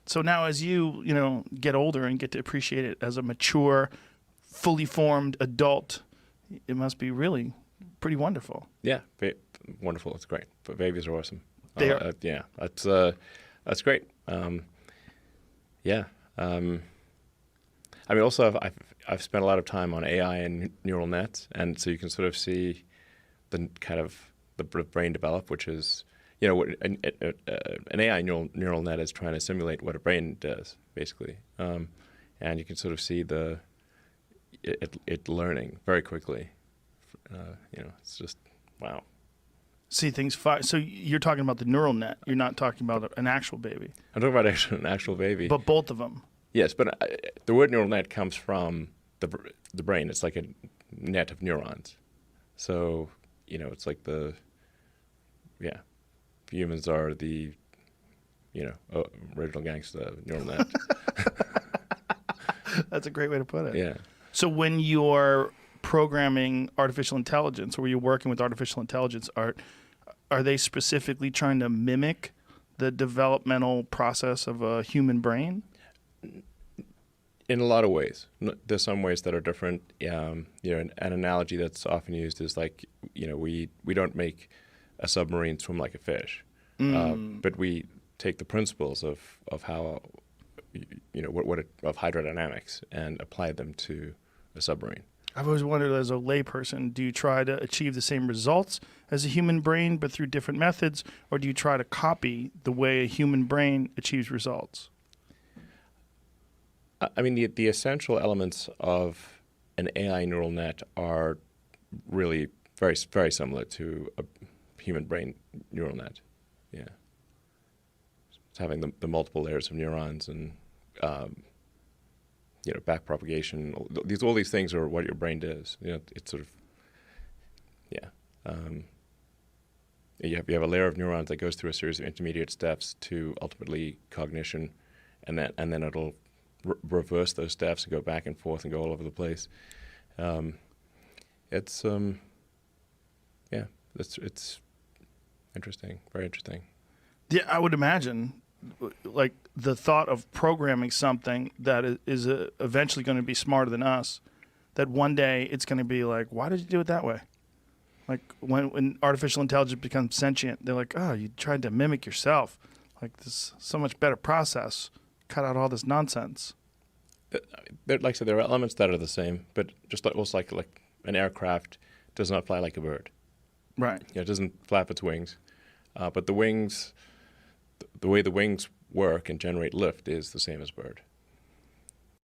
So now as you get older and get to appreciate it as a mature, fully formed adult, it must be really pretty wonderful. Yeah, wonderful. It's great. But babies are awesome. They are. Yeah, that's great. Yeah. I mean, also I've spent a lot of time on AI and neural nets, and so you can sort of see the kind of the brain develop, which is, an AI neural net is trying to simulate what a brain does, basically, and you can sort of see it learning very quickly. It's just wow. See things so you're talking about the neural net. You're not talking about an actual baby. I'm talking about an actual baby. But both of them. Yes, but the word neural net comes from the brain. It's like a net of neurons. So, it's like humans are the, original gangster neural net. That's a great way to put it. Yeah. So when you're programming artificial intelligence, or when you're working with artificial intelligence, are they specifically trying to mimic the developmental process of a human brain? In a lot of ways. There's some ways that are different. An analogy that's often used is like, we don't make a submarine swim like a fish, but we take the principles of how, of hydrodynamics and apply them to a submarine. I've always wondered, as a layperson, do you try to achieve the same results as a human brain but through different methods, or do you try to copy the way a human brain achieves results? I mean, the essential elements of an AI neural net are really very, very similar to a human brain neural net. Yeah. It's having the multiple layers of neurons and, back propagation. All these things are what your brain does. It's sort of, you have a layer of neurons that goes through a series of intermediate steps to ultimately cognition, and then it'll reverse those steps and go back and forth and go all over the place. It's interesting, very interesting. Yeah, I would imagine, like, the thought of programming something that is eventually going to be smarter than us, that one day it's going to be like, why did you do it that way? Like, when artificial intelligence becomes sentient, they're like, oh, you tried to mimic yourself. Like, this is so much better process. Cut out all this nonsense. Like I said, there are elements that are the same, but just also like an aircraft does not fly like a bird. Right. It doesn't flap its wings, but the wings, the way the wings work and generate lift is the same as bird.